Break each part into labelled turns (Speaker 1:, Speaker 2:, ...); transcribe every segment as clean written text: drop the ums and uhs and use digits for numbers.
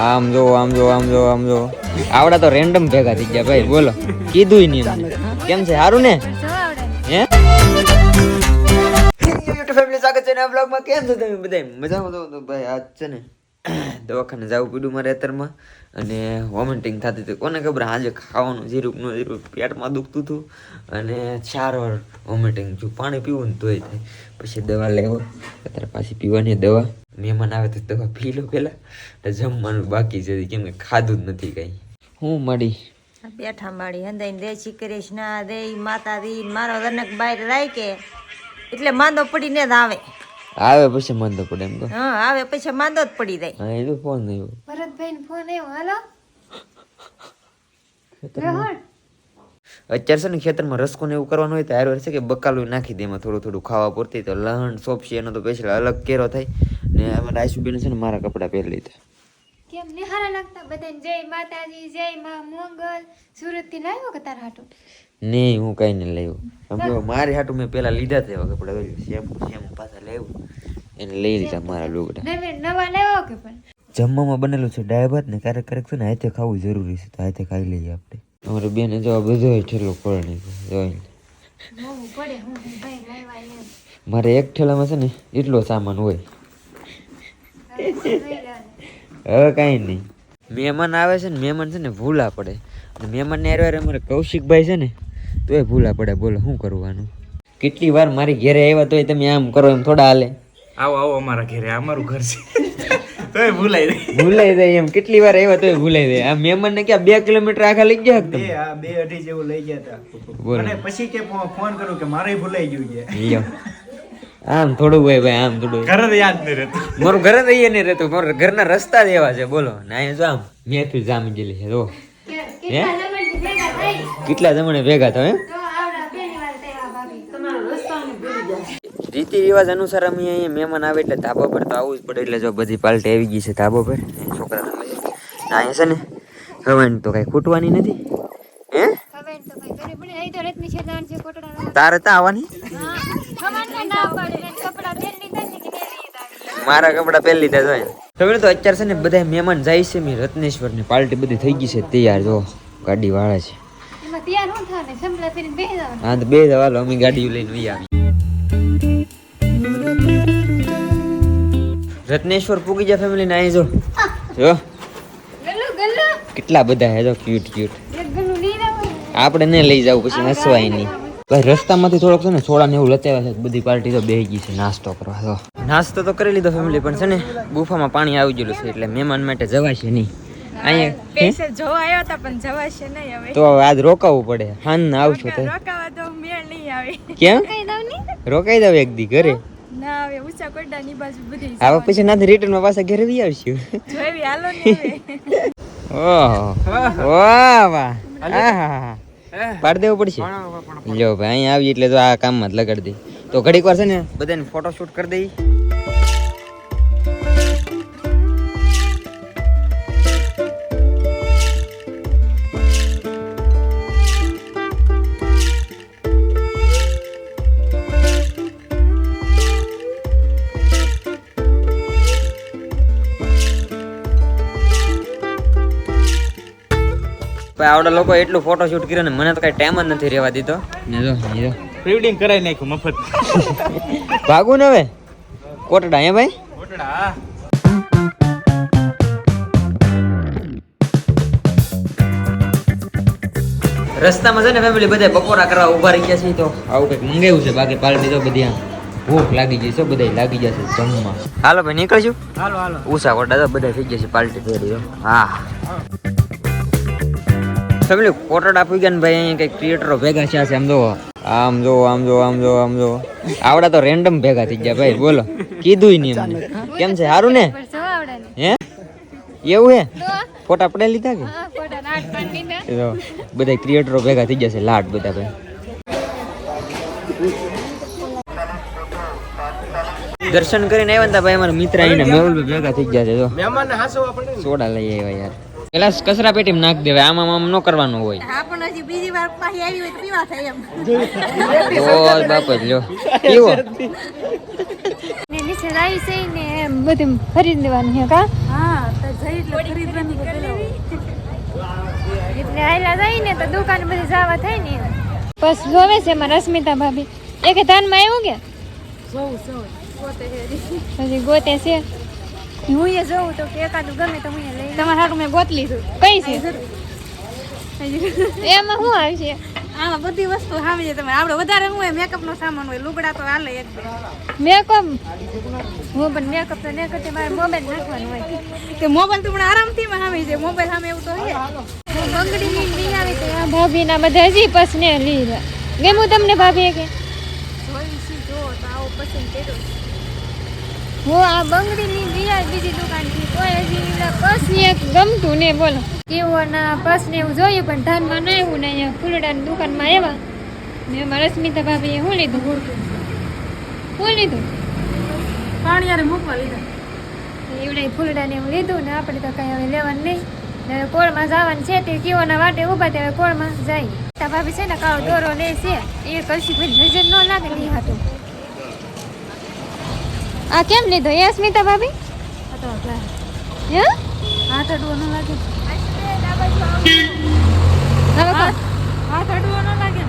Speaker 1: આમ જો આમ જો આમ જો આમ જો આવડા તો રેન્ડમ ભેગા થઈ ગયા ભાઈ. બોલો કીધું નહીં અમને. કેમ છે સારું ને? હે ફેમિલી સ્વાગત છે ને આ બ્લોગમાં. કેમ છો તમે બધા? મજામાં તો ભાઈ આજ છે ને દવાખાને જવું પડ્યું મારે અત્યારમાં અને વોમિટિંગ થતી હતી. કોને ખબર આજે ખાવાનું જીરું પેટમાં દુખતું હતું અને 4 વાર વોમિટિંગ થયું. પાણી પીવું ને તોય થાય. પછી દવા લેવો અત્યારે પાછી પીવાની દવા. મહેમાન આવે તો દવા પી લો પેલા. જમવાનું બાકી છે કેમ કે ખાધું જ નથી કઈ. હું મળી
Speaker 2: બેઠા માડી હંદાઈ દે શ્રી કૃષ્ણ દે માતાજી મારો દરનક બહાર રાય કે એટલે માંદો પડીને જ આવે.
Speaker 1: આવે પછી માંદો પડે એમ તો.
Speaker 2: હા આવે પછી માંદો જ પડી જાય.
Speaker 1: હા એ તો ફોન આવ્યો.
Speaker 2: ભરતભાઈ નો ફોન આવ્યો. હાલો
Speaker 1: અત્યારે છે ને ખેતરમાં રસકો ને એવું કરવાનું હોય તો હારવાર છે કે બકાલું નાખી દે એમાં થોડું થોડું ખાવા પૂરતી. તો લહણ સોપસી એનો તો પછી અલગ કેરો થાય ને. આમાં આશુબેન છે ને મારા કપડા પહેરી લીધા.
Speaker 3: કેમ નિહારા લાગતા બધાને જય માતાજી જય માં મંગલ. સુરત થી લાવ્યો કે તારા હાટુ?
Speaker 1: નહીં હું કઈ નહીં લાવ્યો. મારી હાટું મેં પેલા લીધા હતા એવા કપડા. શેમ્પુ પાછા લેવું એને લઈ લીધા મારા લુગડા.
Speaker 3: નવા લાવ્યો કે પણ
Speaker 1: જમવામાં બનેલું છે દાળ ભાત ને ક્યારેક ક્યારેક છે ને હાથે ખાવું જરૂરી છે તો હાથે ખાઈ લઈએ આપણે. અમારે બેને જો બધો ઠેલો ખોળ જોઈને
Speaker 3: મોવું પડે હું ભાઈ લાવ્યા એમ.
Speaker 1: મારે એક ઠેલામાં છે ને એટલો સામાન હોય. હવે કાંઈ નહીં. મહેમાન આવે છે ને મહેમાન છે ને ભૂલા પડે. અને મહેમાન ને હારે અમારે કૌશિકભાઈ છે ને તોય ભૂલા પડે. બોલો શું કરવાનું? કેટલી વાર મારી ઘેરે આવ્યા તોય તમે આમ કરો એમ થોડા હાલે.
Speaker 4: આવો આવો અમારા ઘરે, અમારું ઘર છે. તોય
Speaker 1: ભૂલાઈ જાય એમ. કેટલી વાર આવ્યા તોય ભૂલાઈ જાય. આ મહેમાન ને ક્યાં 2 કિલોમીટર આખા લઈ ગયા તમે?
Speaker 4: 2-2.5 જેવું લઈ ગયા હતા. અને પછી કે ફોન કરું કે મારે ભૂલાઈ ગયું છે.
Speaker 1: લ્યો આમ થોડું હોય ભાઈ, આમ થોડું.
Speaker 4: ઘરે તો યાદ નહીં રહેતું.
Speaker 1: મારું ઘરે તો એ નહીં રહેતું. મારા ઘરના રસ્તા જ એવા છે. બોલો ને અહીંયા જો આમ મેથી જામી ગયેલી છે. જો હે કેટલા જમણે ભેગા થયો હે. રીતિ રિવાજ અનુસાર અમે અહીંયા મહેમાન આવે એટલે ધાબા પર તો આવવું જ પડે. એટલે જો બધી પાલટી આવી ગઈ છે ધાબા પર. છોકરા રમે છે. અહીંયા છે ને હવાને તો કઈ ખૂટવાની નથી. હે
Speaker 3: ખબર તો ભાઈ ઘરે બને અહીં તો રેતની છેદાણ છે કોટડા.
Speaker 1: તારે ત્યાં આવવાની?
Speaker 3: હા ખબર ના પડે ને કપડા પહેરી લીધા છે કે નહીં લીધા?
Speaker 1: મારા કપડા પહેરી લીધા જોઈએ. તમે તો અત્યારે છે ને બધા મહેમાન જાય છે. મેં રત્નેશ્વર ની પાર્ટી બધી થઈ ગઈ છે તૈયાર. જો ગાડી વાળા છે.
Speaker 3: એમાં તૈયાર હું થાને સંભલા ફેરીને બેહી જવાનું.
Speaker 1: હા તો બે જવાલો અમે ગાડી લઈને વહી આવી. રત્નેશ્વર પૂગી જાય ફેમિલી ને. અહીં જો જો
Speaker 3: ગલ્લુ ગલ્લુ
Speaker 1: કેટલા બધા હે. જો ક્યુટ ક્યુટ.
Speaker 3: એક ગલ્લુ લઈ જાવ.
Speaker 1: આપણે ને લઈ જાવ પછી હસવાય નહીં. ભાઈ રસ્તામાંથી થોડોક છે ને સોડા ને એવું લચાવ્યા છે. બધી પાર્ટી તો બેહી ગઈ છે નાસ્તો કરવા. તો નાસ્તો તો કરી લીધો ફેમિલી પણ છે ને ગુફામાં પાણી આવી ગયેલું છે એટલે મહેમાન માટે જવાશે નહીં. અહીંયા
Speaker 5: જોવા આવ્યા હતા પણ જવાશે નહીં હવે.
Speaker 1: તો આજ રોકાવું પડે. હાન ના આવશો તો
Speaker 5: રોકાવા તો મેળ નહીં આવે.
Speaker 1: કેમ
Speaker 3: કઈ દઉં ની
Speaker 1: રોકાઈ જાવ એક દી ઘરે?
Speaker 5: ના આવે ઊંચા કોડાની બાજુ બધી
Speaker 1: આવા પછી નાથી રિટર્નમાં પાછા ઘરે વી આવશું.
Speaker 5: જોઈવી હાલો ને હવે.
Speaker 1: ઓહો વાહ વાહ. આહા પાડ દેવું પડશે. લ્યો ભાઈ અહીંયા આવી એટલે તો આ કામમાં જ લગાડી દઈ. તો ઘડીક વાર છે ને બધાને ફોટો શૂટ કરી દઈ. આવડા લોકો એટલું ફોટો શૂટ કર્યો ને મને તો કઈ ટાઈમ જ નથી રહેવા દીધો. ને જો
Speaker 4: પ્રિવેડિંગ કરાવી નાખ્યું મફત.
Speaker 1: ભાગું ને હવે કોટડા હે ભાઈ.
Speaker 4: કોટડા
Speaker 1: રસ્તામાં છે ને ફેમિલી બધા બપોરા કરવા ઉભા રહી ગયા છે. તો આવું કંઈક મંગાવ્યું છે. બાકી પાર્ટી તો બધી આમ ભૂખ લાગી ગઈ છે. બધા લાગી જશે જમવા. હાલો ભાઈ નીકળશું.
Speaker 4: હાલો હાલો.
Speaker 1: ઉષા કોટા તો બધા થઈ જશે પાર્ટી તૈયારી. હા ફેમિલી કોટડા આપી ગયા ને ભાઈ. અહીંયા કંઈક ક્રિએટરો ભેગા છે. આમ જો આમ જો આમ જો આમ જો આમ જો આવડા તો રેન્ડમ ભેગા થઈ ગયા ભાઈ. બોલો કીધું નહીં અમને. કેમ છે સારું ને? હે એવું હે? ફોટા પડે લીધા કે? બધા ક્રિએટરો ભેગા થઈ જશે. લાડ બધા ભાઈ. દર્શન કરીને આવ્યા ને ભાઈ અમારા મિત્ર આવીને મેહુલ ભેગા થઈ ગયા છે. જો
Speaker 4: મહેમાનને હાસવા પડે ને.
Speaker 1: સોડા લઈ આવ્યા યાર. પેલા કચરા પેટીમાં નાખ દેવાય. આમ આમ ન કરવાનું હોય.
Speaker 2: હા પણ હજી બીજી વાર પાછી આવી હોય તો પીવા થાય એમ.
Speaker 1: ઓ બાપ જ લ્યો કેવો
Speaker 3: પૈસા આવી છે ને એમ બધું ખરીદ લેવાનું છે કા
Speaker 5: હા તો જઈ એટલે ખરીદવાની પેલો
Speaker 3: એટલે આયલા જાય ને તો દુકાન બધી જવા થાય ને બસ જોવે છે એમાં રશ્મિતા ભાભી એક ધાનમાં આવ્યું કે હજી ગોતે છે હું એ જોઉં તો કે એકાદું ગમે તો હું એ લઈ
Speaker 5: તમારે હારું મેં ગોત લીધું
Speaker 3: કઈ છે એમાં શું આવે છે
Speaker 5: આમાં બધી વસ્તુ સામે તમે આપણે વધારે શું હોય મેકઅપ નો સામાન હોય લુગડા તો હાલે એક બે
Speaker 3: મેકઅપ હું પણ મેકઅપ તો નહીં કરતી મારે મોબાઈલ નાખવાનું હોય
Speaker 5: તે મોબાઈલ તો પણ આરામથી માં સામે છે મોબાઈલ સામે એવું તો છે
Speaker 3: બંગડી લઈ આવી તો આ ભાભીના બધા હજી પસને લીધા ગમ્યું તમને ભાભી કે
Speaker 5: જોઈશી જો તો આવો પસંદ કર્યો
Speaker 3: હું આ બંગડી લઈ આવી બીજી દુકાનથી કોઈ હજી પસને એક ગમતું ને બોલો કેવોના પસને એવું જોયું પણ ધાનમાં ના આવ્યું ને અહીંયા ફૂલડાની દુકાનમાં આવ્યા ને એમાં રશ્મિતા ભાભીએ શું લીધું
Speaker 5: પાણી યારે મૂકવા લીધા
Speaker 3: એવડે ફૂલડાને એવું લીધું ને આપણે તો કઈ હવે લેવાનું નહીં ને હવે કોળમાં જવાનું છે તે કેવોના વાટે ઊભા તે હવે કોળમાં જાય તા ભાભી છે ને કાળો દોરો લે છે એ કશી ભાઈ નજર ન લાગે ને હતું આ કેમ લીધો એ સ્મિતા ભાભી હે
Speaker 5: હાથ અડવો ન લાગે
Speaker 3: હવે કહો.
Speaker 5: હાથ અડવો ન લાગે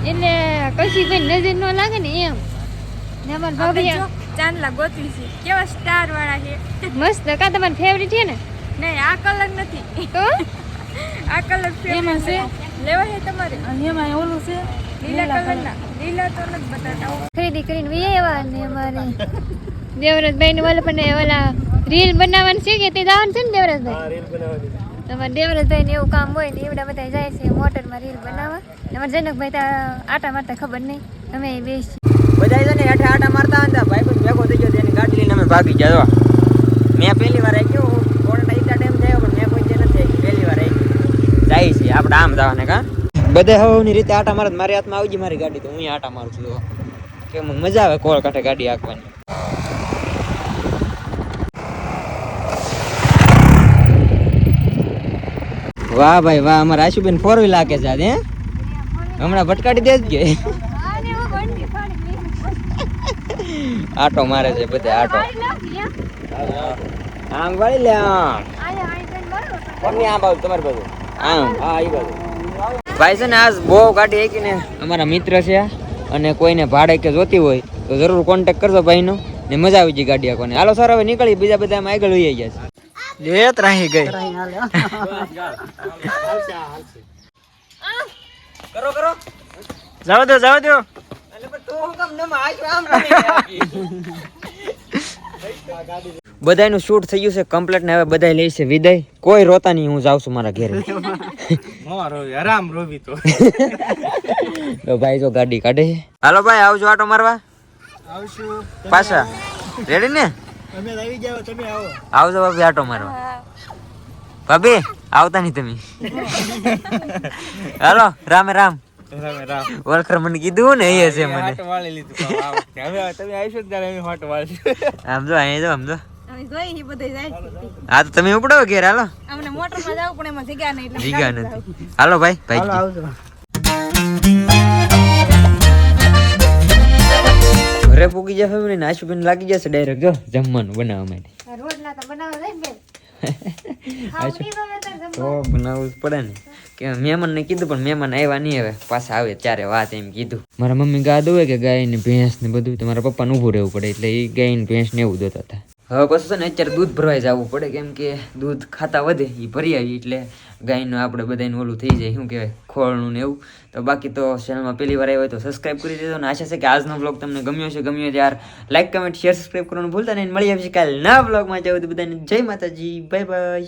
Speaker 3: એટલે કશી ભાઈ નજર ન લાગે ને એમ ને અમાર ભાભી
Speaker 5: જો ચાંદલા ગોતવી છે કેવા સ્ટાર વાળા છે
Speaker 3: મસ્ત કા તમારી ફેવરિટ છે ને
Speaker 5: નહીં આ કલર નથી
Speaker 3: તો
Speaker 5: આ કલર એમાં છે લેવા છે તમારે અને એમાં ઓલું છે લીલા કલરના લીલા તો નથી બતાતા
Speaker 3: ખરીદી કરીને વી આવ્યા ને અમારે દેવરાજભાઈ ને ઓલા પણ ઓલા રીલ બનાવવાનું છે કે તે જવાનું છે ને દેવરાજભાઈ તમારે દેવરાજભાઈ ને એવું કામ હોય ને એવડા બધા જાય છે મોટરમાં રીલ બનાવવા અમારે જનકભાઈ ત્યાં આટા મારતા ખબર નહીં અમે બેસ
Speaker 1: બધા છે ને હેઠે આટા મારતા હતા ભાઈ પણ ભેગો થઈ ગયો તેની ગાડી લઈને અમે ભાગી ગયા મેં પહેલી વાર આવી ગયો કોરોના એટલા ટાઈમ થયો પણ મેં કોઈ નથી પહેલી વાર આવી જાય છે આપણે આમ જવાને કા બધે હવની રીતે આટા મારે મારી હાથમાં આવજી મારી ગાડી તો હું આટા મારું છું કે મજા આવે કોળ કાંઠે ગાડી હાંકવાની વાહ ભાઈ વાહ અમારા આશુબેન 4 વ્હીલ હાકે છે હે હમણાં ભટકાડી દેજ કે આટો મારે છે બધે આટો આમ વાળી લે આમ કોની આમ બાજુ તમારી બાજુ આમ હા એ બાજુ ભાઈ છે ને આજ બહુ ગાડી હાકી ને અમારા મિત્ર છે અને કોઈને ભાડે કે જોતી હોય તો જરૂર કોન્ટેક્ટ કરજો ભાઈનો ને મજા આવી જાય ગાડી હાંકવાની હાલો સર હવે નીકળી બીજા બધા આમ આગળ વહી ગયા છે લેત રહી ગઈ કરો કરો
Speaker 4: જાવ દો
Speaker 1: બધાયનું શૂટ થઈ ગયું છે કમ્પ્લીટ ને હવે બધાય લે છે વિદાય કોઈ રોતા નહીં હું જાઉં છું મારા ઘરે
Speaker 4: આરામ રોવી તો
Speaker 1: તો ભાઈ જો ગાડી કાઢે છે હાલો ભાઈ આવજો આટો મારવા
Speaker 4: આવશું
Speaker 1: પાછા રેડી ને
Speaker 4: અમે આવી જાવ તમે આવો
Speaker 1: આવજો ભાભી આટો મારવા ભાભી આવતા નહીં તમે હાલો રામે રામ ઓળખર મને કીધું ને એ છે મને
Speaker 4: વાળી લીધું હવે તમે આવીશો ત્યારે અમે હોટ વાળશું
Speaker 1: આમ જો અહીં જો આમ જો
Speaker 5: અમે જોઈ ઈ બધે જાય
Speaker 1: હા તો તમે ઉપડો ઘેર હાલો
Speaker 5: અમને મોટરમાં જાવ પણ એમાં જગ્યા નહીં એટલે
Speaker 1: જીગા નથી હાલો ભાઈ ભાઈ
Speaker 4: આવજો
Speaker 1: ઘરે પૂગી જશે ને આશુબેન લાગી જશે ડાયરેક્ટ જો જમવાનું બનાવવા માટે
Speaker 3: રોટલા તો બનાવવા જાય ને
Speaker 1: તો બનાવવું જ પડે ને કે મહેમાનને કીધું પણ મહેમાન આવ્યા નહીં હવે પાછા આવે ત્યારે વાત એમ કીધું મારા મમ્મી ગા દોવે કે ગાય ને ભેંસ ને બધું તો મારા પપ્પાને ઊભું રહેવું પડે એટલે એ ગાય ને ભેંસ ને એવું દોતા હતા હવે પછી છે ને અત્યારે દૂધ ભરવાઈ જવું પડે કેમ કે દૂધ ખાતા વધે એ ભરી આવી એટલે ગાયનું આપણે બધાનું ઓલું થઈ જાય શું કહેવાય ખોળનું ને એવું તો બાકી તો ચેનલમાં પહેલી વાર આવ્યો હોય તો સબસ્ક્રાઈબ કરી દેજો અને આશા છે કે આજનો બ્લોગ તમને ગમ્યો છે યાર લાઈક કમેન્ટ શેર સબસ્ક્રાઈબ કરવાનું ભૂલતા નહીં મળી આવશે કાલે નવા બ્લોગમાં જાવ બધાને જય માતાજી બાય બાય